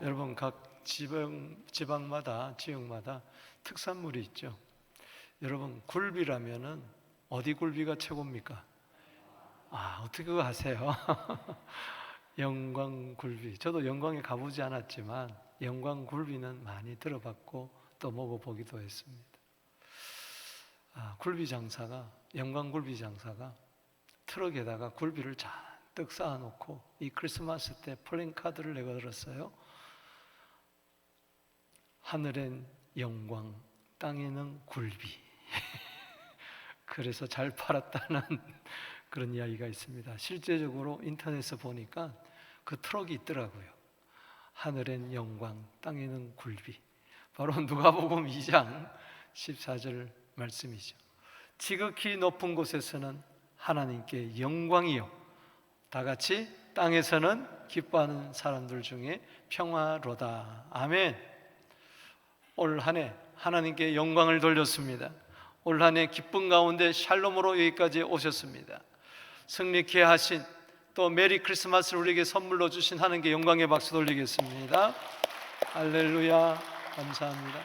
여러분, 각 지방마다 지역마다 특산물이 있죠. 여러분, 굴비라면은 어디 굴비가 최고입니까? 어떻게 그거 아세요? 영광 굴비. 저도 영광에 가보지 않았지만 영광 굴비는 많이 들어봤고 또 먹어보기도 했습니다. 굴비 장사가, 영광 굴비 장사가 트럭에다가 굴비를 잔뜩 쌓아놓고 이 크리스마스 때 플랜카드를 내걸었어요. 하늘엔 영광, 땅에는 굴비. 그래서 잘 팔았다는 그런 이야기가 있습니다. 실제적으로 인터넷에 보니까 그 트럭이 있더라고요. 하늘엔 영광, 땅에는 굴비. 바로 누가복음 2장 14절 말씀이죠. 지극히 높은 곳에서는 하나님께 영광이요, 다 같이 땅에서는 기뻐하는 사람들 중에 평화로다. 아멘. 올 한 해 하나님께 영광을 돌렸습니다. 올 한 해 기쁨 가운데 샬롬으로 여기까지 오셨습니다. 승리케 하신, 또 메리 크리스마스를 우리에게 선물로 주신 하나님께 영광의 박수 돌리겠습니다. 할렐루야. 감사합니다.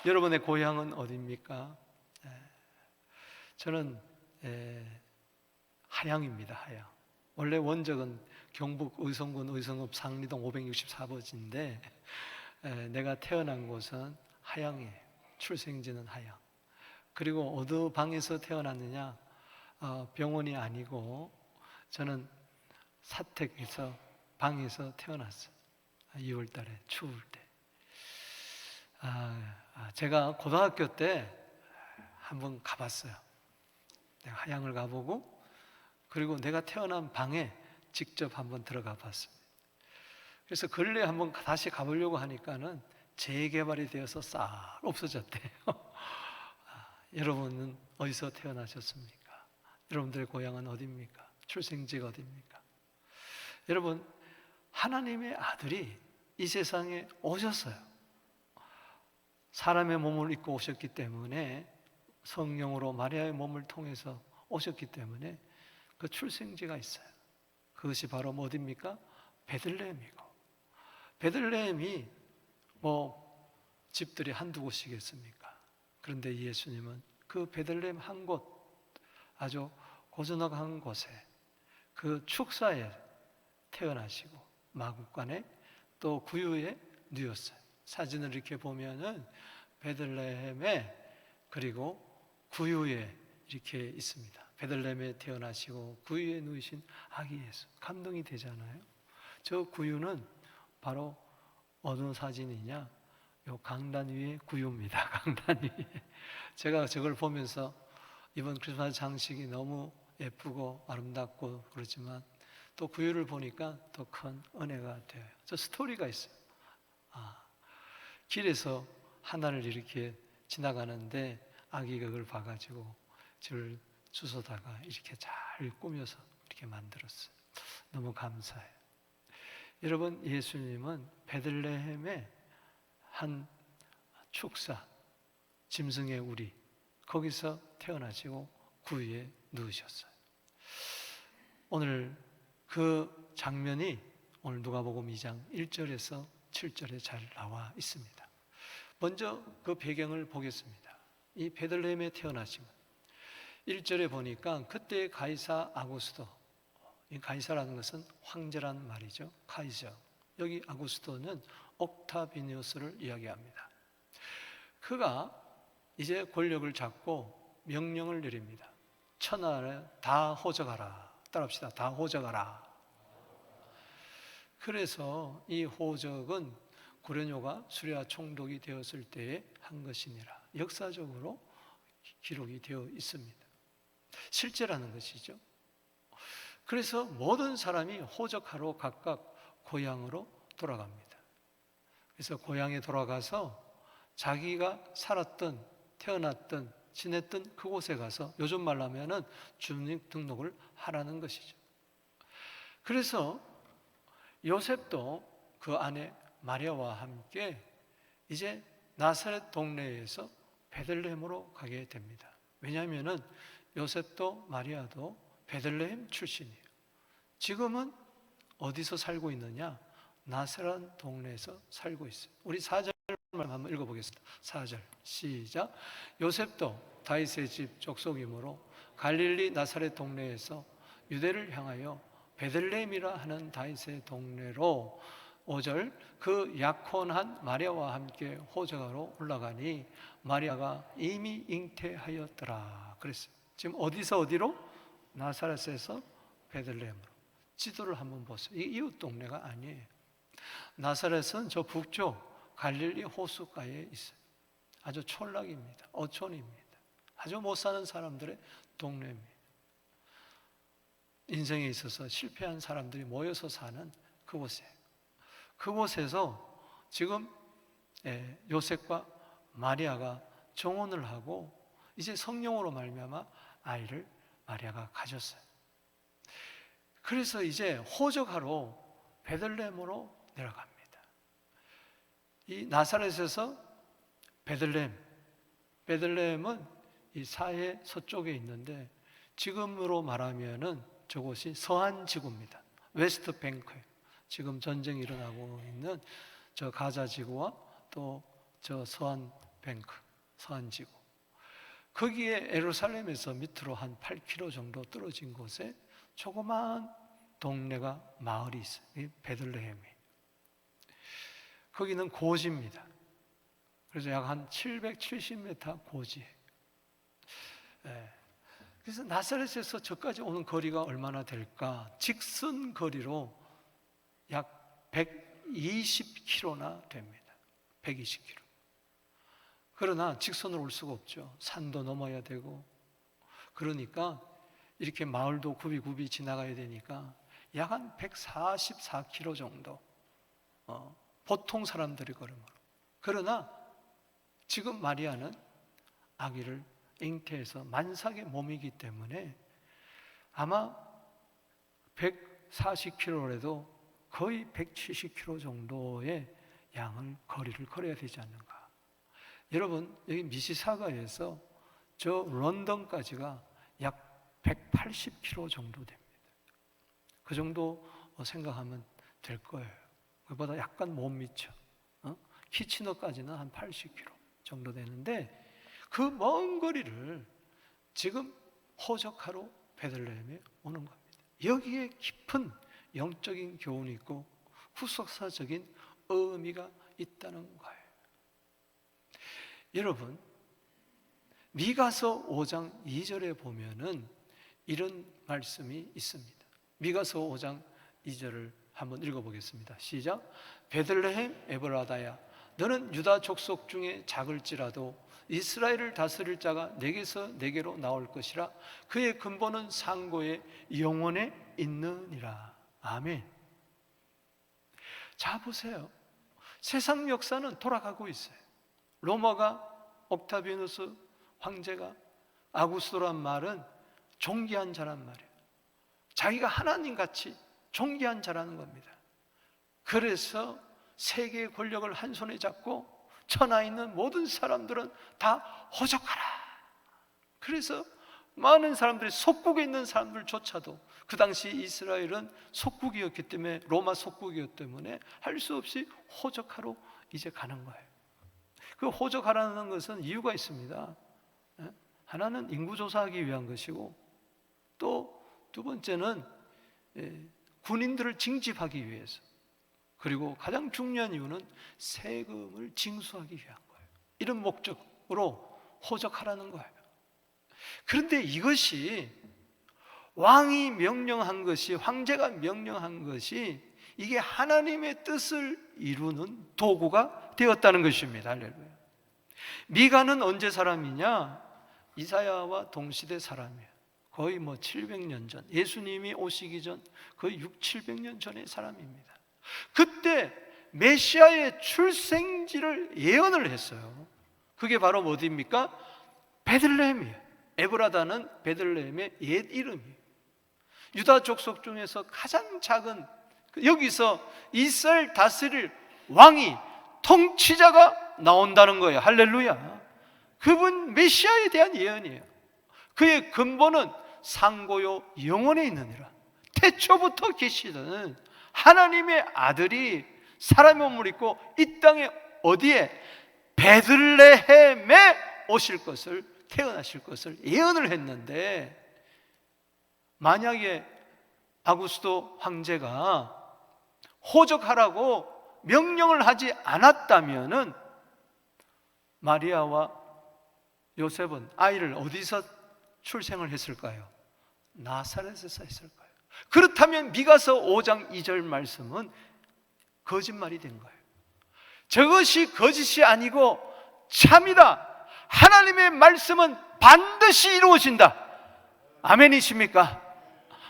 여러분의 고향은 어디입니까? 저는 하양입니다. 하양. 원래 원적은 경북 의성군 의성읍 상리동 564번지인데 내가 태어난 곳은 하양이에요. 출생지는 하양. 그리고 어느 방에서 태어났느냐? 병원이 아니고 저는 사택에서, 방에서 태어났어요. 2월 달에 추울 때. 제가 고등학교 때 한번 가봤어요. 내가 하양을 가보고, 그리고 내가 태어난 방에 직접 한번 들어가 봤습니다. 그래서 근래 한번 다시 가보려고 하니까는 재개발이 되어서 싹 없어졌대요. 여러분은 어디서 태어나셨습니까? 여러분들의 고향은 어디입니까? 출생지가 어디입니까? 여러분, 하나님의 아들이 이 세상에 오셨어요. 사람의 몸을 입고 오셨기 때문에, 성령으로 마리아의 몸을 통해서 오셨기 때문에 그 출생지가 있어요. 그것이 바로 어디입니까? 베들레헴이고, 베들레헴이 집들이 한두 곳이겠습니까? 그런데 예수님은 그 베들레헴 한 곳, 아주 고즈넉한 곳에, 그 축사에 태어나시고 마구간에 또 구유에 누웠어요. 사진을 이렇게 보면은 베들레헴에, 그리고 구유에 이렇게 있습니다. 베들레헴에 태어나시고 구유에 누우신 아기 예수. 감동이 되잖아요. 저 구유는 바로 어느 사진이냐? 요 강단 위에 구유입니다. 강단 위에. 제가 저걸 보면서 이번 크리스마스 장식이 너무 예쁘고 아름답고 그렇지만 또 구유를 보니까 더 큰 은혜가 돼요. 저 스토리가 있어요. 길에서 하나를 이렇게 지나가는데 아기가 그걸 봐가지고 줄 주워다가 이렇게 잘 꾸며서 이렇게 만들었어요. 너무 감사해요. 여러분, 예수님은 베들레헴의 한 축사, 짐승의 우리, 거기서 태어나시고 구유에 누우셨어요. 오늘 그 장면이 오늘 누가복음 2장 1절에서 7절에 잘 나와 있습니다. 먼저 그 배경을 보겠습니다. 이 베들레헴에 태어나신 것. 1절에 보니까 그때 가이사 아구스도, 이 가이사라는 것은 황제란 말이죠. 카이저. 여기 아구스도는 옥타비니우스를 이야기합니다. 그가 이제 권력을 잡고 명령을 내립니다. 천하를 다 호적하라. 따라합시다. 다 호적하라. 그래서 이 호적은 고려뇨가 수레아 총독이 되었을 때에 한 것이니라. 역사적으로 기록이 되어 있습니다. 실제라는 것이죠. 그래서 모든 사람이 호적하러 각각 고향으로 돌아갑니다. 그래서 고향에 돌아가서 자기가 살았던, 태어났던, 지냈던 그곳에 가서, 요즘 말로 하면은 주민등록을 하라는 것이죠. 그래서 요셉도 그 아내 마리아와 함께 이제 나사렛 동네에서 베들레헴으로 가게 됩니다. 왜냐하면은 요셉도 마리아도 베들레헴 출신이에요. 지금은 어디서 살고 있느냐? 나사렛 동네에서 살고 있어요. 우리 4절 한번 읽어보겠습니다. 4절 시작. 요셉도 다윗의 집 족속이므로 갈릴리 나사렛 동네에서 유대를 향하여 베들레헴이라 하는 다윗의 동네로 5절 그 약혼한 마리아와 함께 호적하러 올라가니 마리아가 이미 잉태하였더라 그랬어요. 지금 어디서 어디로? 나사렛에서 베들레헴으로. 지도를 한번 보세요. 이 이웃 동네가 아니에요. 나사렛은 저 북쪽 갈릴리 호숫가에 있어요. 아주 촌락입니다. 어촌입니다. 아주 못 사는 사람들의 동네입니다. 인생에 있어서 실패한 사람들이 모여서 사는 그곳에, 그곳에서 지금 요셉과 마리아가 정혼을 하고 이제 성령으로 말미암아 아이를 마리아가 가졌어요. 그래서 이제 호적하러 베들레헴으로 내려갑니다. 이 나사렛에서 베들레헴은 이 사해 서쪽에 있는데 지금으로 말하면은 저곳이 서한 지구입니다. 웨스트 뱅크. 지금 전쟁이 일어나고 있는 저 가자 지구와 또 저 서한 뱅크, 서한 지구. 거기에 예루살렘에서 밑으로 한 8km 정도 떨어진 곳에 조그마한 동네가 마을이 있어요. 베들레헴이. 거기는 고지입니다. 그래서 약 한 770m 고지예요. 그래서 나사렛에서 저까지 오는 거리가 얼마나 될까? 직선 거리로 약 120km나 됩니다. 120km. 그러나 직선으로 올 수가 없죠. 산도 넘어야 되고, 그러니까 이렇게 마을도 굽이 지나가야 되니까 약 한 144km 정도, 보통 사람들의 걸음으로. 그러나 지금 마리아는 아기를 잉태해서 만삭의 몸이기 때문에 아마 140km라도 거의 170km 정도의 거리를 걸어야 되지 않는가. 여러분, 여기 미시사가에서 저 런던까지가 약 180km 정도 됩니다. 그 정도 생각하면 될 거예요. 그보다 약간 못 미쳐. 키치너까지는 한 80km 정도 되는데 그 먼 거리를 지금 호적하러 베들레헴에 오는 겁니다. 여기에 깊은 영적인 교훈이 있고 후속사적인 의미가 있다는 거예요. 여러분, 미가서 5장 2절에 보면은 이런 말씀이 있습니다. 미가서 5장 2절을 한번 읽어보겠습니다. 시작. 베들레헴 에브라다야, 너는 유다 족속 중에 작을지라도 이스라엘을 다스릴 자가 내게서 내게로 나올 것이라. 그의 근본은 상고의 영원에 있느니라. 아멘. 자, 보세요. 세상 역사는 돌아가고 있어요. 로마가 옥타비아누스 황제가 아구스토란 말은 존귀한 자란 말이에요. 자기가 하나님같이 존귀한 자라는 겁니다. 그래서 세계의 권력을 한 손에 잡고 천하에 있는 모든 사람들은 다 호적하라. 그래서 많은 사람들이 속국에 있는 사람들조차도, 그 당시 이스라엘은 속국이었기 때문에, 로마 속국이었기 때문에 할 수 없이 호적하러 이제 가는 거예요. 그 호적하라는 것은 이유가 있습니다. 하나는 인구조사하기 위한 것이고, 또 두 번째는 군인들을 징집하기 위해서, 그리고 가장 중요한 이유는 세금을 징수하기 위한 거예요. 이런 목적으로 호적하라는 거예요. 그런데 이것이 왕이 명령한 것이, 황제가 명령한 것이 이게 하나님의 뜻을 이루는 도구가 되었다는 것입니다. 할렐루야. 미가는 언제 사람이냐? 이사야와 동시대 사람이에요. 거의 700년 전, 예수님이 오시기 전 거의 600~700년 전의 사람입니다. 그때 메시아의 출생지를 예언을 했어요. 그게 바로 어디입니까? 베들레헴이에요. 에브라다는 베들레헴의 옛 이름이에요. 유다 족속 중에서 가장 작은, 여기서 이스라엘 다스릴 왕이, 통치자가 나온다는 거예요. 할렐루야. 그분 메시아에 대한 예언이에요. 그의 근본은 상고요 영원에 있느니라. 태초부터 계시던 하나님의 아들이 사람의 몸을 입고 이 땅에 어디에? 베들레헴에 오실 것을, 태어나실 것을 예언을 했는데, 만약에 아구스도 황제가 호적하라고 명령을 하지 않았다면은 마리아와 요셉은 아이를 어디서 출생을 했을까요? 나사렛에서 했을 거예요. 그렇다면 미가서 5장 2절 말씀은 거짓말이 된 거예요. 저것이 거짓이 아니고 참이다. 하나님의 말씀은 반드시 이루어진다. 아멘이십니까?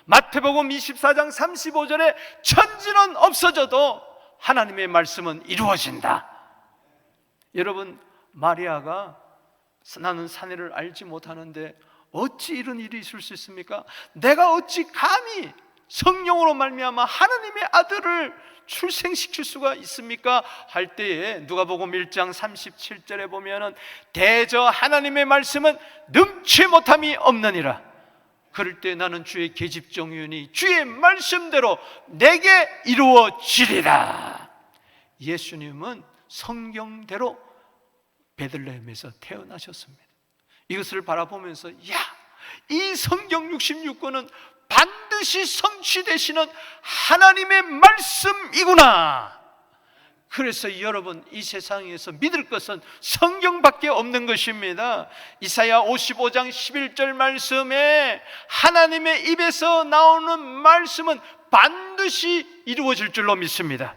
마태복음 24장 35절에 천지는 없어져도 하나님의 말씀은 이루어진다. 여러분, 마리아가 나는 사내를 알지 못하는데 어찌 이런 일이 있을 수 있습니까? 내가 어찌 감히 성령으로 말미암아 하나님의 아들을 출생시킬 수가 있습니까? 할 때에 누가복음 1장 37절에 보면은 대저 하나님의 말씀은 능치 못함이 없느니라. 그럴 때 나는 주의 계집종이오니 주의 말씀대로 내게 이루어지리라. 예수님은 성경대로 베들레헴에서 태어나셨습니다. 이것을 바라보면서 이 성경 66권은 반드시 성취되시는 하나님의 말씀이구나. 그래서 여러분, 이 세상에서 믿을 것은 성경밖에 없는 것입니다. 이사야 55장 11절 말씀에 하나님의 입에서 나오는 말씀은 반드시 이루어질 줄로 믿습니다.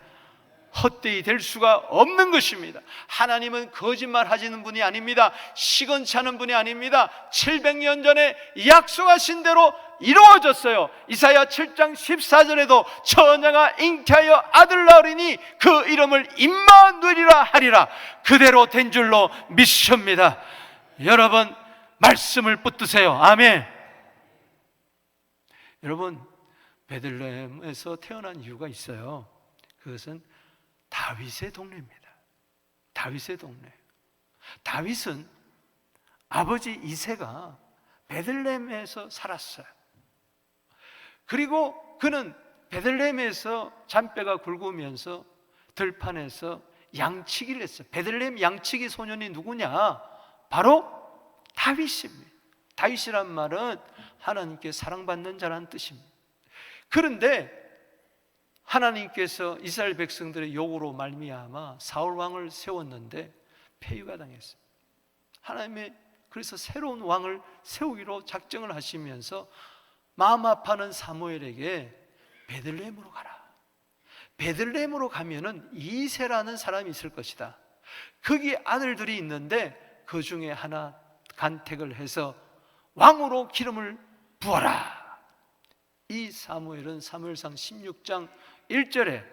헛되이 될 수가 없는 것입니다. 하나님은 거짓말 하시는 분이 아닙니다. 시건치 않은 분이 아닙니다. 700년 전에 약속하신 대로 이루어졌어요. 이사야 7장 14절에도 처녀가 잉태하여 아들 낳으리니 그 이름을 임마누엘이라 하리라. 그대로 된 줄로 믿습니다. 여러분, 말씀을 붙드세요. 아멘. 여러분, 베들레헴에서 태어난 이유가 있어요. 그것은 다윗의 동네입니다. 다윗의 동네. 다윗은 아버지 이새가 베들레헴에서 살았어요. 그리고 그는 베들레헴에서 잔뼈가 굵으면서 들판에서 양치기를 했어요. 베들레헴 양치기 소년이 누구냐? 바로 다윗입니다. 다윗이란 말은 하나님께 사랑받는 자라는 뜻입니다. 그런데 하나님께서 이스라엘 백성들의 요구로 말미암아 사울 왕을 세웠는데 폐위가 당했어요. 하나님의 그래서 새로운 왕을 세우기로 작정을 하시면서 마음 아파하는 사무엘에게 베들레헴으로 가라. 베들레헴으로 가면은 이새라는 사람이 있을 것이다. 거기 아들들이 있는데 그 중에 하나 간택을 해서 왕으로 기름을 부어라. 이 사무엘은 사무엘상 16장 1절에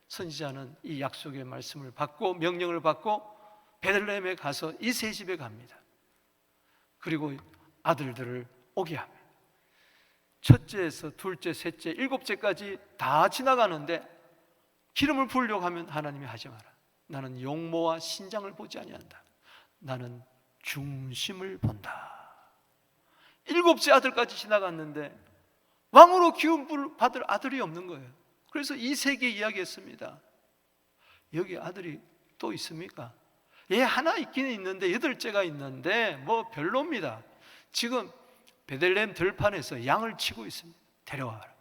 선지자는 이 약속의 말씀을 받고 명령을 받고 베들레헴에 가서 이새 집에 갑니다. 그리고 아들들을 오게 합니다. 첫째에서 둘째, 셋째, 일곱째까지 다 지나가는데 기름을 부으려고 하면 하나님이 하지 마라. 나는 용모와 신장을 보지 아니한다. 나는 중심을 본다. 일곱째 아들까지 지나갔는데 왕으로 기름 받을 아들이 없는 거예요. 그래서 이새에게 이야기했습니다. 여기 아들이 또 있습니까? 예, 하나 있기는 있는데 여덟째가 있는데 뭐 별로입니다. 지금 베들레헴 들판에서 양을 치고 있습니다. 데려와라.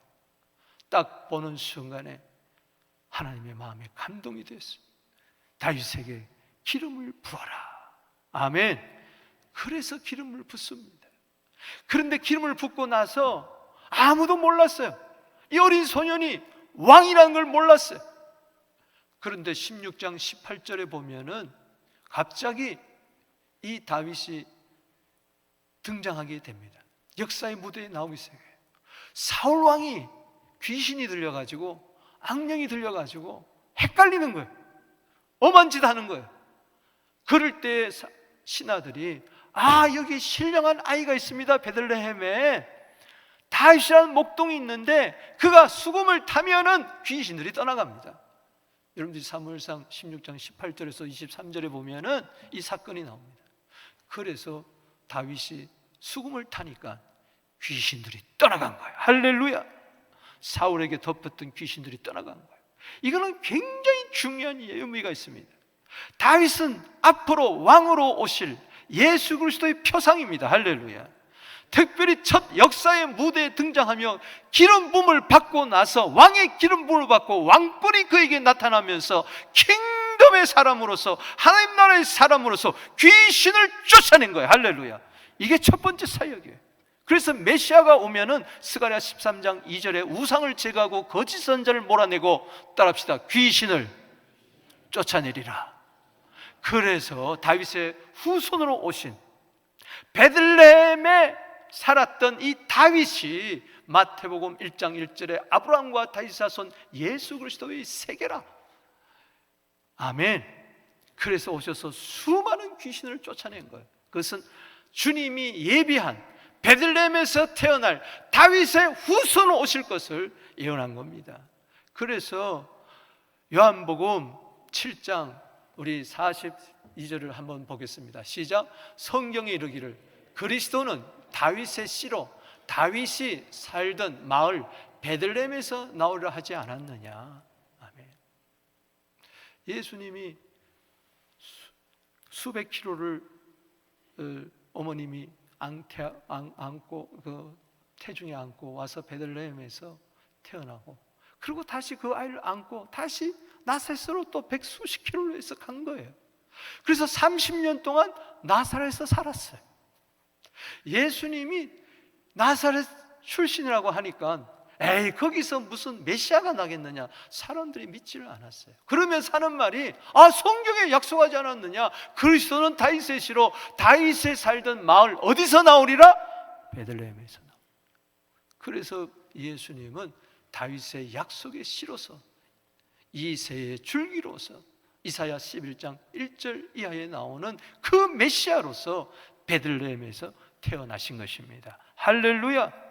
딱 보는 순간에 하나님의 마음에 감동이 됐어요. 다윗에게 기름을 부어라. 아멘. 그래서 기름을 붓습니다. 그런데 기름을 붓고 나서 아무도 몰랐어요. 이 어린 소년이 왕이라는 걸 몰랐어요. 그런데 16장 18절에 보면은 갑자기 이 다윗이 등장하게 됩니다. 역사의 무대에 나오고 있어요. 사울 왕이 귀신이 들려가지고 악령이 들려가지고 헷갈리는 거예요. 엄한 짓 하는 거예요. 그럴 때 신하들이 여기 신령한 아이가 있습니다. 베들레헴에 다윗이라는 목동이 있는데 그가 수금을 타면은 귀신들이 떠나갑니다. 여러분들이 사무엘상 16장 18절에서 23절에 보면은 이 사건이 나옵니다. 그래서 다윗이 수금을 타니까 귀신들이 떠나간 거예요. 할렐루야. 사울에게 덮였던 귀신들이 떠나간 거예요. 이거는 굉장히 중요한 의미가 있습니다. 다윗은 앞으로 왕으로 오실 예수 그리스도의 표상입니다. 할렐루야. 특별히 첫 역사의 무대에 등장하며 기름 부음을 받고 나서 왕의 기름 부음을 받고 왕권이 그에게 나타나면서 킹덤의 사람으로서, 하나님 나라의 사람으로서 귀신을 쫓아낸 거예요. 할렐루야. 이게 첫 번째 사역이에요. 그래서 메시아가 오면은 스가랴 13장 2절에 우상을 제거하고 거짓 선자를 몰아내고, 따라합시다, 귀신을 쫓아내리라. 그래서 다윗의 후손으로 오신 베들레헴에 살았던 이 다윗이 마태복음 1장 1절에 아브라함과 다윗 자손 예수 그리스도의 세계라. 아멘. 그래서 오셔서 수많은 귀신을 쫓아낸 거예요. 그것은 주님이 예비한 베들레헴에서 태어날 다윗의 후손으로 오실 것을 예언한 겁니다. 그래서 요한복음 7장 우리 42절을 한번 보겠습니다. 시작. 성경에 이르기를 그리스도는 다윗의 씨로 다윗이 살던 마을 베들레헴에서 나오려 하지 않았느냐. 아멘. 예수님이 수백 킬로를 어머님이 안고 그 태중에 안고 와서 베들레헴에서 태어나고, 그리고 다시 그 아이를 안고 다시 나사렛으로 또 백수십 킬로를 해서 간 거예요. 그래서 30년 동안 나사렛에서 살았어요. 예수님이 나사렛 출신이라고 하니까 에이 거기서 무슨 메시아가 나겠느냐, 사람들이 믿지를 않았어요. 그러면 사는 말이, 성경에 약속하지 않았느냐, 그리스도는 다윗의 씨로 다윗에 살던 마을 어디서 나오리라? 베들레헴에서 나오리라. 그래서 예수님은 다윗의 약속의 씨로서, 이새의 줄기로서 이사야 11장 1절 이하에 나오는 그 메시아로서 베들레헴에서 태어나신 것입니다. 할렐루야.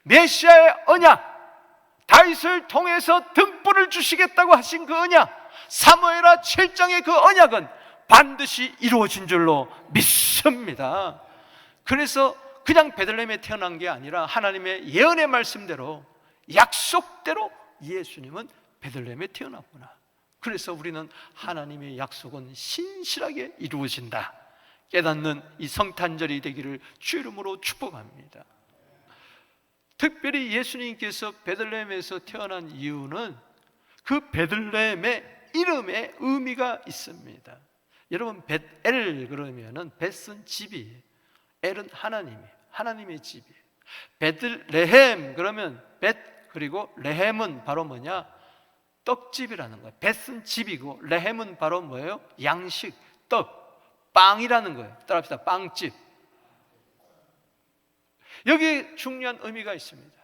메시아의 언약, 다윗을 통해서 등불을 주시겠다고 하신 그 언약, 사무엘하 7장의 그 언약은 반드시 이루어진 줄로 믿습니다. 그래서 그냥 베들레헴에 태어난 게 아니라 하나님의 예언의 말씀대로, 약속대로 예수님은 베들레헴에 태어났구나. 그래서 우리는 하나님의 약속은 신실하게 이루어진다 깨닫는 이 성탄절이 되기를 주 이름으로 축복합니다. 특별히 예수님께서 베들레헴에서 태어난 이유는 그 베들레헴의 이름에 의미가 있습니다. 여러분, 벳엘 그러면은 벳은 집이에요. 엘은 하나님의 집이에요. 베들레헴 그러면 벳 그리고 레헴은 바로 뭐냐? 떡집이라는 거예요. 벳은 집이고 레헴은 바로 뭐예요? 양식, 떡, 빵이라는 거예요. 따라합시다. 빵집. 여기에 중요한 의미가 있습니다.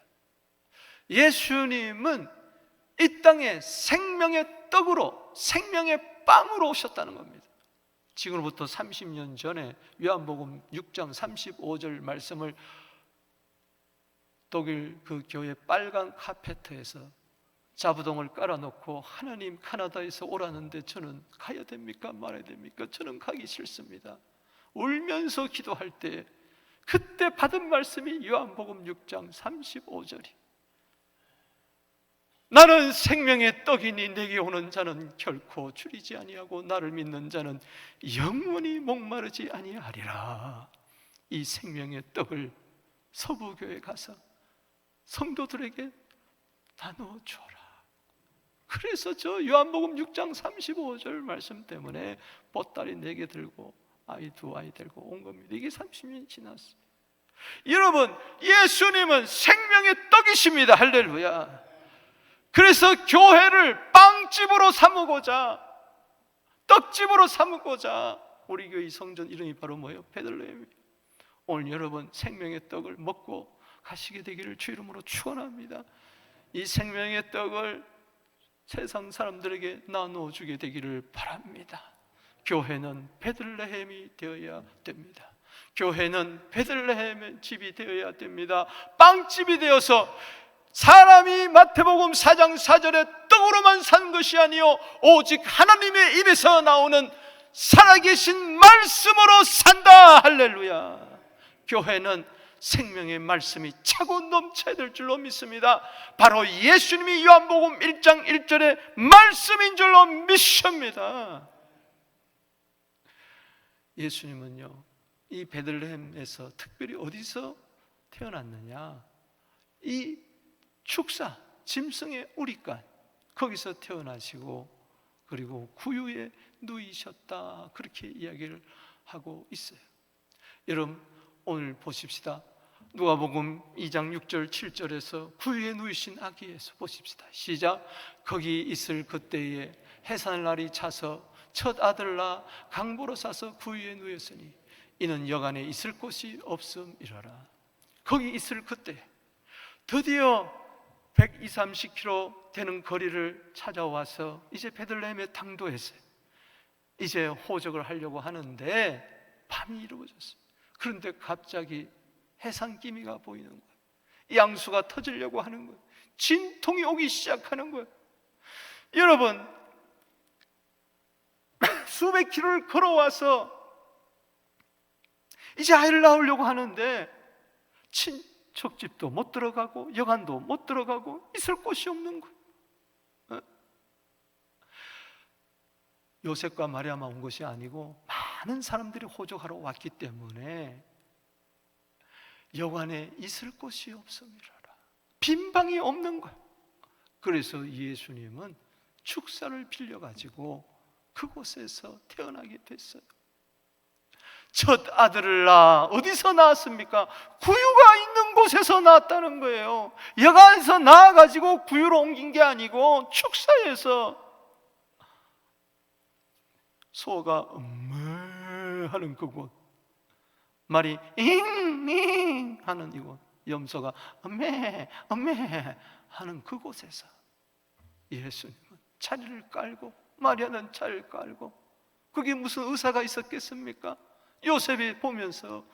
예수님은 이 땅에 생명의 떡으로, 생명의 빵으로 오셨다는 겁니다. 지금부터 30년 전에 요한복음 6장 35절 말씀을 독일 그 교회 빨간 카페트에서 자부동을 깔아놓고, 하나님 카나다에서 오라는데 저는 가야 됩니까 말아야 됩니까? 저는 가기 싫습니다. 울면서 기도할 때 그때 받은 말씀이 요한복음 6장 35절이, 나는 생명의 떡이니 내게 오는 자는 결코 줄이지 아니하고 나를 믿는 자는 영원히 목마르지 아니하리라. 이 생명의 떡을 서부교회 가서 성도들에게 나누어 주어라. 그래서 저 요한복음 6장 35절 말씀 때문에 보따리 4개 들고 아이 2아이 들고 온 겁니다. 이게 30년이 지났어요. 여러분, 예수님은 생명의 떡이십니다. 할렐루야. 그래서 교회를 빵집으로 삼고자, 떡집으로 삼고자 우리 교회 성전 이름이 바로 뭐예요? 베들레헴이에요. 오늘 여러분 생명의 떡을 먹고 가시게 되기를 주 이름으로 축원합니다. 이 생명의 떡을 세상 사람들에게 나누어 주게 되기를 바랍니다. 교회는 베들레헴이 되어야 됩니다. 교회는 베들레헴의 집이 되어야 됩니다. 빵집이 되어서 사람이 마태복음 4장 4절에 떡으로만 사는 것이 아니요 오직 하나님의 입에서 나오는 살아계신 말씀으로 산다. 할렐루야. 교회는 생명의 말씀이 차고 넘쳐야 될 줄로 믿습니다. 바로 예수님이 요한복음 1장 1절의 말씀인 줄로 믿습니다. 예수님은요, 이 베들레헴에서 특별히 어디서 태어났느냐? 이 축사, 짐승의 우리간, 거기서 태어나시고 그리고 구유에 누이셨다, 그렇게 이야기를 하고 있어요. 여러분, 오늘 보십시다. 누가복음 2장 6절 7절에서 구유에 누이신 아기 예수 보십시다. 시작. 거기 있을 그때에 해산날이 차서 첫 아들 낳아 강보로 싸서 구유에 누였으니 이는 여간에 있을 곳이 없음이라라. 거기 있을 그때 드디어 120, 30km 되는 거리를 찾아와서 이제 베들레헴에 당도했어요. 이제 호적을 하려고 하는데 밤이 이루어졌어요. 그런데 갑자기 해산기미가 보이는 거예요. 양수가 터지려고 하는 거예요. 진통이 오기 시작하는 거예요. 여러분, 수백 킬로를 걸어와서 이제 아이를 낳으려고 하는데 친척집도 못 들어가고 여관도 못 들어가고 있을 곳이 없는 거예요. 요셉과 마리아만 온 것이 아니고 많은 사람들이 호적하러 왔기 때문에 여관에 있을 곳이 없음이라라. 빈 방이 없는 거예요. 그래서 예수님은 축사를 빌려가지고 그곳에서 태어나게 됐어요. 첫 아들을 낳아 어디서 낳았습니까? 구유가 있는 곳에서 낳았다는 거예요. 여관에서 낳아가지고 구유로 옮긴 게 아니고 축사에서 소가 하는 그곳, 말이 잉잉 하는 이곳, 염소가 엄매 하는 그곳에서 예수님은 자리를 깔고 마리아는 자리를 깔고, 그게 무슨 의사가 있었겠습니까? 요셉이 보면서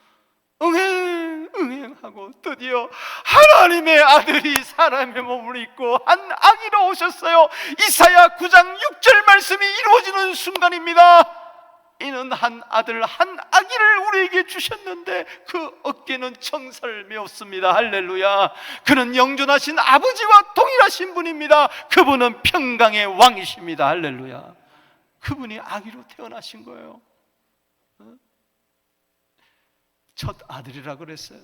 응행하고 드디어 하나님의 아들이 사람의 몸을 입고 한 아기로 오셨어요. 이사야 9장 6절 말씀이 이루어지는 순간입니다. 이는 한 아들 한 아기를 우리에게 주셨는데 그 어깨는 청사를 메웠습니다. 할렐루야. 그는 영존하신 아버지와 동일하신 분입니다. 그분은 평강의 왕이십니다. 할렐루야. 그분이 아기로 태어나신 거예요. 첫 아들이라 그랬어요.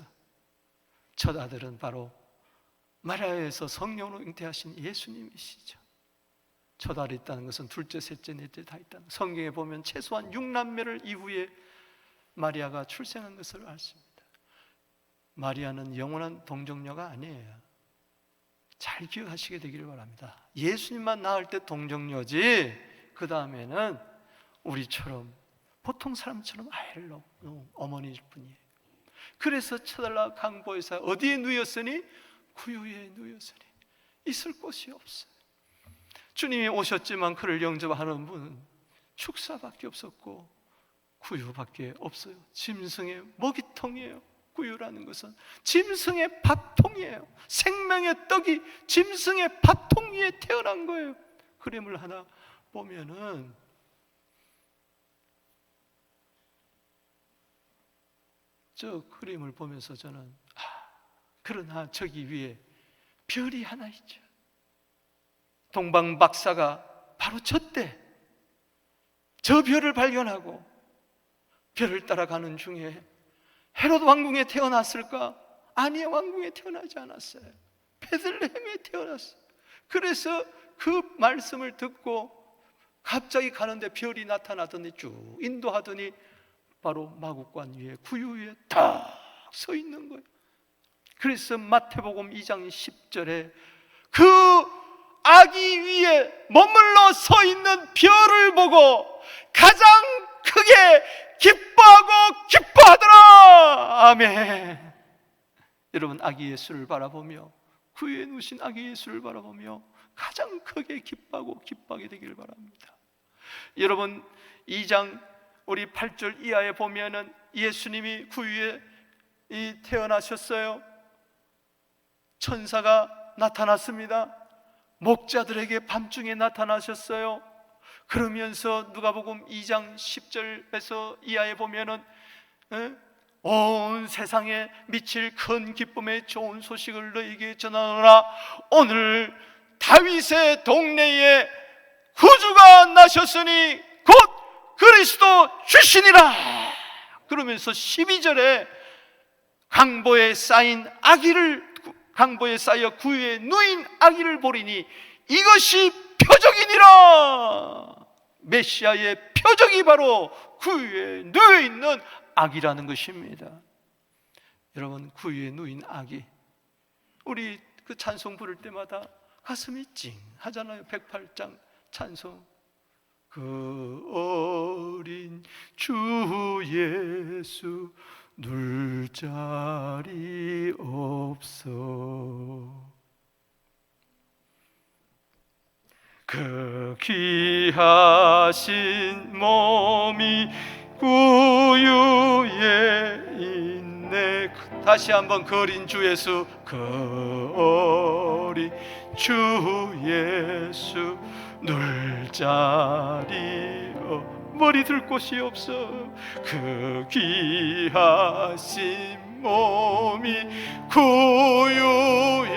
첫 아들은 바로 마리아에서 성령으로 잉태하신 예수님이시죠. 첫 아들이 있다는 것은 둘째, 셋째, 넷째 다 있다는, 성경에 보면 최소한 6남매를 이후에 마리아가 출생한 것을 알습니다. 마리아는 영원한 동정녀가 아니에요. 잘 기억하시게 되기를 바랍니다. 예수님만 낳을 때 동정녀지, 그 다음에는 우리처럼 보통 사람처럼 아이를 낳은 어머니일 뿐이에요. 그래서 쳐달라 강보에서 어디에 누였으니? 구유에 누였으니 있을 곳이 없어요. 주님이 오셨지만 그를 영접하는 분은 축사밖에 없었고 구유밖에 없어요. 짐승의 먹이통이에요. 구유라는 것은 짐승의 밥통이에요. 생명의 떡이 짐승의 밥통 위에 태어난 거예요. 그림을 하나 보면은 저 그림을 보면서 저는 그러나 저기 위에 별이 하나 있죠. 동방 박사가 바로 저때 저 별을 발견하고 별을 따라가는 중에 헤롯 왕궁에 태어났을까? 아니요, 왕궁에 태어나지 않았어요. 베들레헴에 태어났어요. 그래서 그 말씀을 듣고 갑자기 가는데 별이 나타나더니 쭉 인도하더니 바로 마국관 위에 구유 위에 딱 서 있는 거예요. 그래서 마태복음 2장 10절에 그 아기 위에 머물러 서 있는 별을 보고 가장 크게 기뻐하고 기뻐하더라. 아멘. 여러분, 아기 예수를 바라보며, 구유에 누신 아기 예수를 바라보며 가장 크게 기뻐하고 기뻐하게 되기를 바랍니다. 여러분, 2장 우리 8절 이하에 보면은 예수님이 구유에 태어나셨어요. 천사가 나타났습니다. 목자들에게 밤중에 나타나셨어요. 그러면서 누가복음 2장 10절에서 이하에 보면은 온 세상에 미칠 큰 기쁨의 좋은 소식을 너에게 전하노라. 오늘 다윗의 동네에 구주가 나셨으니 곧 그리스도 주시니라. 그러면서 12절에 강보에 쌓여 구유에 누인 아기를 보리니 이것이 표적이니라. 메시아의 표적이 바로 구유에 누워 있는 아기라는 것입니다. 여러분, 구유에 누인 아기, 우리 그 찬송 부를 때마다 가슴이 찡하잖아요. 108장 찬송. 그 어린 주 예수 눌 자리 없어. 그 귀하신 몸이 구유에 있네. 다시 한번 그 어린 주 예수, 그 어린 주 예수 눌 자리 머리 들 곳이 없어. 그 귀하신 몸이 구유에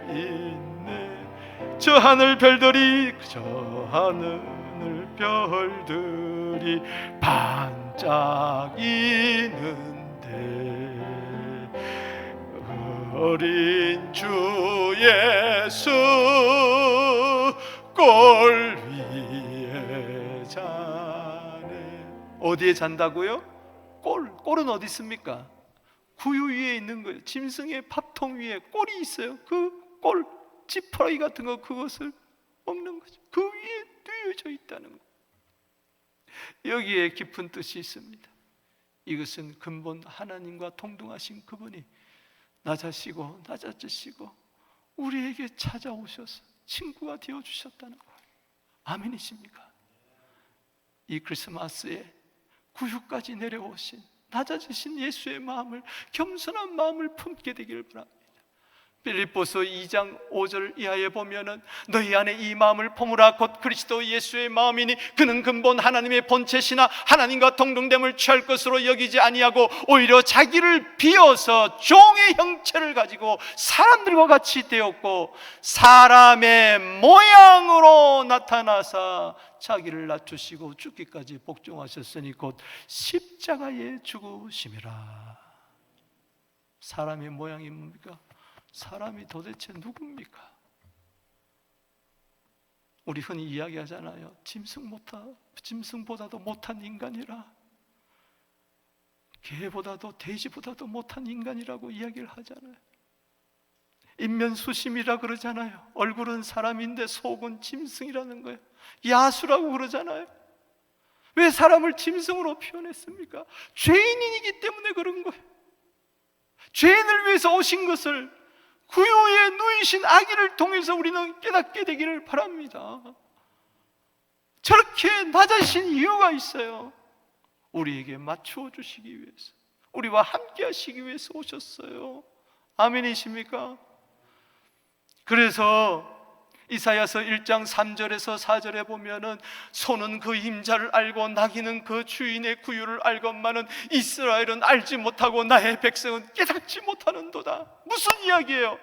있네. 저 하늘 별들이 반짝이는데 어린 주 예수 꼴 위에 자네. 어디에 잔다고요? 꼴은 어디 있습니까? 구유 위에 있는 거예요. 짐승의 밥통 위에 꼴이 있어요. 그 꼴, 지푸라기 같은 거, 그것을 먹는 거죠. 그 위에 뉘어져 있다는 거. 여기에 깊은 뜻이 있습니다. 이것은 근본 하나님과 동등하신 그분이 낮아지시고 우리에게 찾아오셔서 친구가 되어주셨다는 거예요. 아멘이십니까? 이 크리스마스에 구유까지 내려오신 낮아지신 예수의 마음을, 겸손한 마음을 품게 되기를 바랍니다. 빌립보서 2장 5절 이하에 보면은 너희 안에 이 마음을 품으라. 곧 그리스도 예수의 마음이니 그는 근본 하나님의 본체시나 하나님과 동등됨을 취할 것으로 여기지 아니하고 오히려 자기를 비어서 종의 형체를 가지고 사람들과 같이 되었고 사람의 모양으로 나타나사 자기를 낮추시고 죽기까지 복종하셨으니 곧 십자가에 죽으심이라. 사람의 모양이 뭡니까? 사람이 도대체 누굽니까? 우리 흔히 이야기하잖아요. 짐승보다도 못한 인간이라, 개보다도 돼지보다도 못한 인간이라고 이야기를 하잖아요. 인면수심이라 그러잖아요. 얼굴은 사람인데 속은 짐승이라는 거예요. 야수라고 그러잖아요. 왜 사람을 짐승으로 표현했습니까? 죄인이기 때문에 그런 거예요. 죄인을 위해서 오신 것을 구유에 누이신 아기를 통해서 우리는 깨닫게 되기를 바랍니다. 저렇게 낮아지신 이유가 있어요. 우리에게 맞추어 주시기 위해서, 우리와 함께 하시기 위해서 오셨어요. 아멘이십니까? 그래서 이사야서 1장 3절에서 4절에 보면은 소는 그 임자를 알고 나귀는 그 주인의 구유를 알건만은 이스라엘은 알지 못하고 나의 백성은 깨닫지 못하는도다. 무슨 이야기예요?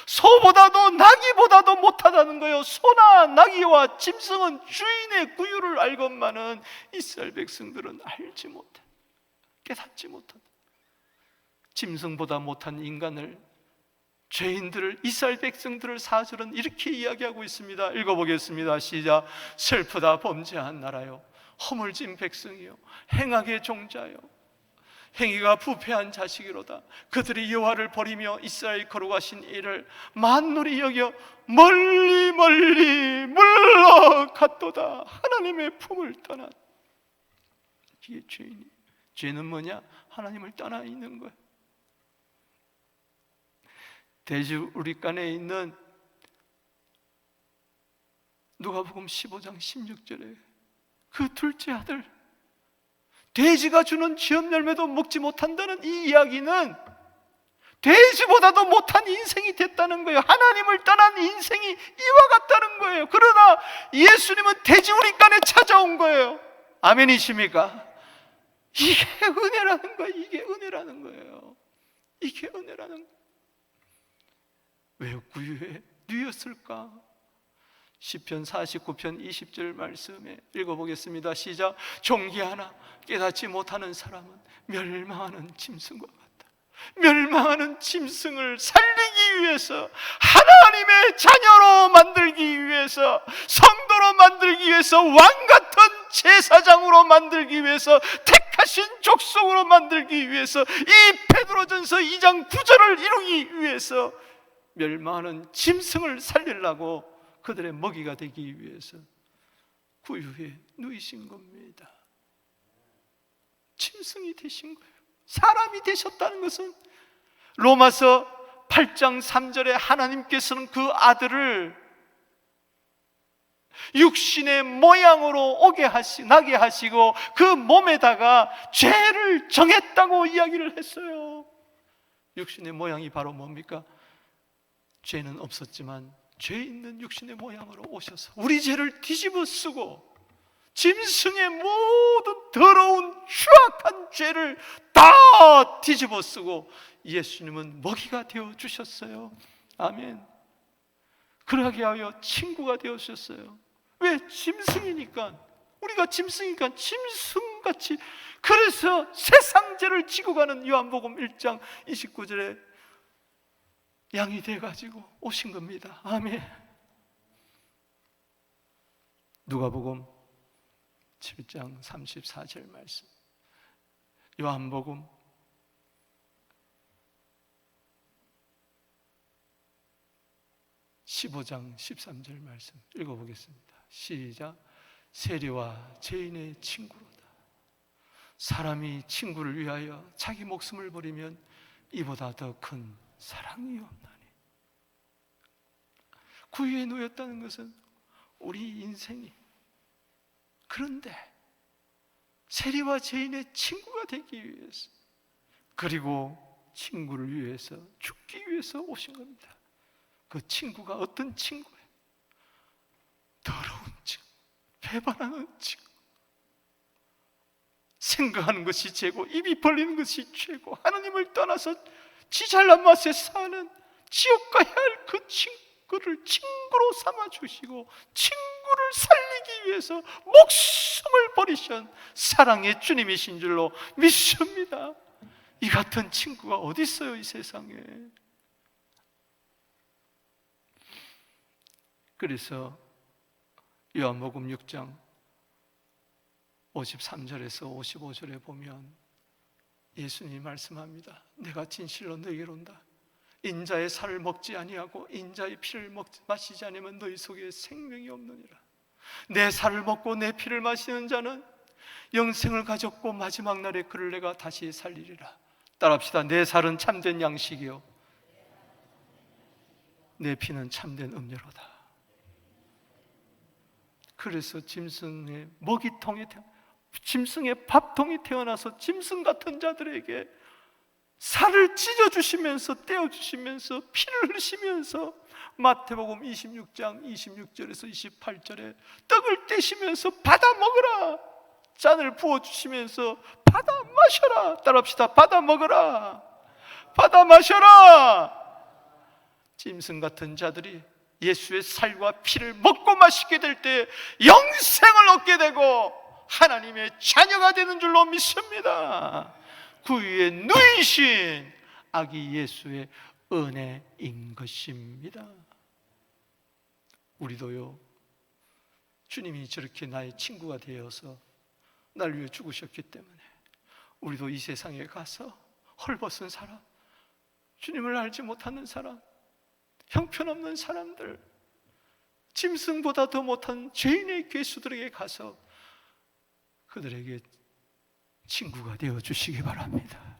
소보다도 나귀보다도 못하다는 거예요. 소나 나귀와 짐승은 주인의 구유를 알건만은 이스라엘 백성들은 알지 못해, 깨닫지 못한다. 짐승보다 못한 인간을, 죄인들을, 이스라엘 백성들을 4절은 이렇게 이야기하고 있습니다. 읽어보겠습니다. 시작. 슬프다 범죄한 나라요, 허물진 백성이요, 행악의 종자요, 행위가 부패한 자식이로다. 그들이 여호와를 버리며 이스라엘 거룩하신 이를 만물이 여겨 멀리 물러갔도다. 하나님의 품을 떠나. 이게 죄인이. 죄는 뭐냐? 하나님을 떠나 있는 거예요. 돼지우리간에 있는 누가복음 15장 16절에 그 둘째 아들, 돼지가 주는 지업 열매도 먹지 못한다는 이 이야기는 돼지보다도 못한 인생이 됐다는 거예요. 하나님을 떠난 인생이 이와 같다는 거예요. 그러나 예수님은 돼지우리간에 찾아온 거예요. 아멘이십니까? 이게 은혜라는 거예요. 이게 은혜라는 거예요. 이게 은혜라는 거예요. 왜 구유에 누였을까? 시편 49편 20절 말씀에 읽어보겠습니다. 시작. 존귀하나 깨닫지 못하는 사람은 멸망하는 짐승과 같다. 멸망하는 짐승을 살리기 위해서, 하나님의 자녀로 만들기 위해서, 성도로 만들기 위해서, 왕같은 제사장으로 만들기 위해서, 택하신 족속으로 만들기 위해서, 이 베드로전서 2장 9절을 이루기 위해서 멸망하는 짐승을 살리려고 그들의 먹이가 되기 위해서 구유에 누이신 겁니다. 짐승이 되신 거예요. 사람이 되셨다는 것은 로마서 8장 3절에 하나님께서는 그 아들을 육신의 모양으로 나게 하시고 그 몸에다가 죄를 정했다고 이야기를 했어요. 육신의 모양이 바로 뭡니까? 죄는 없었지만 죄 있는 육신의 모양으로 오셔서 우리 죄를 뒤집어 쓰고 짐승의 모든 더러운 추악한 죄를 다 뒤집어 쓰고 예수님은 먹이가 되어 주셨어요. 아멘. 그러게 하여 친구가 되어 주셨어요. 왜? 짐승이니까. 우리가 짐승이니까 짐승같이. 그래서 세상 죄를 지고 가는 요한복음 1장 29절에 양이 돼가지고 오신 겁니다. 아멘. 누가복음 7장 34절 말씀, 요한복음 15장 13절 말씀 읽어보겠습니다. 시작. 세리와 죄인의 친구로다. 사람이 친구를 위하여 자기 목숨을 버리면 이보다 더 큰 사랑이 없나니. 구유에 놓였다는 것은 우리 인생이, 그런데 세리와 죄인의 친구가 되기 위해서, 그리고 친구를 위해서 죽기 위해서 오신 겁니다. 그 친구가 어떤 친구예요? 더러운 친구, 배반하는 친구, 생각하는 것이 죄고 입이 벌리는 것이 죄고 하나님을 떠나서 지 잘난 맛에 사는 지옥 가야 할 그 친구를 친구로 삼아주시고 친구를 살리기 위해서 목숨을 버리신 사랑의 주님이신 줄로 믿습니다. 이 같은 친구가 어디 있어요, 이 세상에. 그래서 요한복음 6장 53절에서 55절에 보면 예수님이 말씀합니다. 내가 진실로 너희에게로 온다. 인자의 살을 먹지 아니하고 인자의 피를 마시지 않으면 너희 속에 생명이 없느니라. 내 살을 먹고 내 피를 마시는 자는 영생을 가졌고 마지막 날에 그를 내가 다시 살리리라. 따라합시다. 내 살은 참된 양식이요 내 피는 참된 음료로다. 그래서 짐승의 먹이통에, 짐승의 밥통이 태어나서 짐승 같은 자들에게 살을 찢어주시면서 떼어주시면서 피를 흘리시면서 마태복음 26장 26절에서 28절에 떡을 떼시면서 받아 먹으라, 잔을 부어주시면서 받아 마셔라. 따라합시다. 받아 먹으라, 받아 마셔라. 짐승 같은 자들이 예수의 살과 피를 먹고 마시게 될 때 영생을 얻게 되고 하나님의 자녀가 되는 줄로 믿습니다. 구유에 누이신 아기 예수의 은혜인 것입니다. 우리도요, 주님이 저렇게 나의 친구가 되어서 날 위해 죽으셨기 때문에 우리도 이 세상에 가서 헐벗은 사람, 주님을 알지 못하는 사람, 형편없는 사람들, 짐승보다 더 못한 죄인의 괴수들에게 가서 그들에게 친구가 되어 주시기 바랍니다.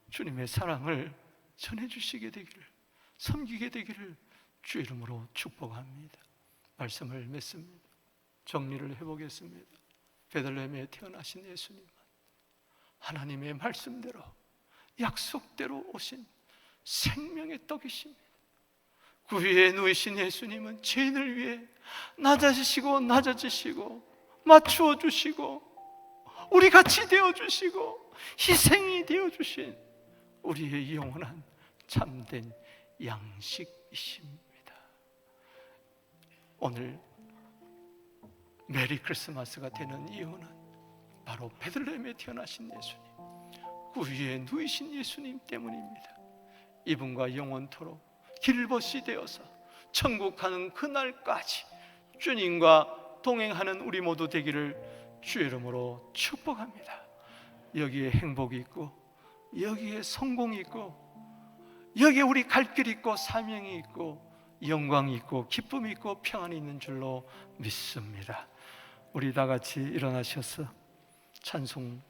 주님의 사랑을 전해주시게 되기를, 섬기게 되기를 주 이름으로 축복합니다. 말씀을 맺습니다. 정리를 해보겠습니다. 베들레헴에 태어나신 예수님은 하나님의 말씀대로 약속대로 오신 생명의 떡이십니다. 구유에 누이신 예수님은 죄인을 위해 낮아지시고 낮아지시고 맞추어 주시고 우리 같이 되어주시고 희생이 되어주신 우리의 영원한 참된 양식이십니다. 오늘 메리 크리스마스가 되는 이유는 바로 베들레헴에 태어나신 예수님, 그 위에 누이신 예수님 때문입니다. 이분과 영원토록 길벗이 되어서 천국 가는 그날까지 주님과 동행하는 우리 모두 되기를 주의 이름으로 축복합니다. 여기에 행복이 있고, 여기에 성공이 있고, 여기에 우리 갈 길이 있고, 사명이 있고, 영광이 있고, 기쁨이 있고, 평안이 있는 줄로 믿습니다. 우리 다 같이 일어나셔서 찬송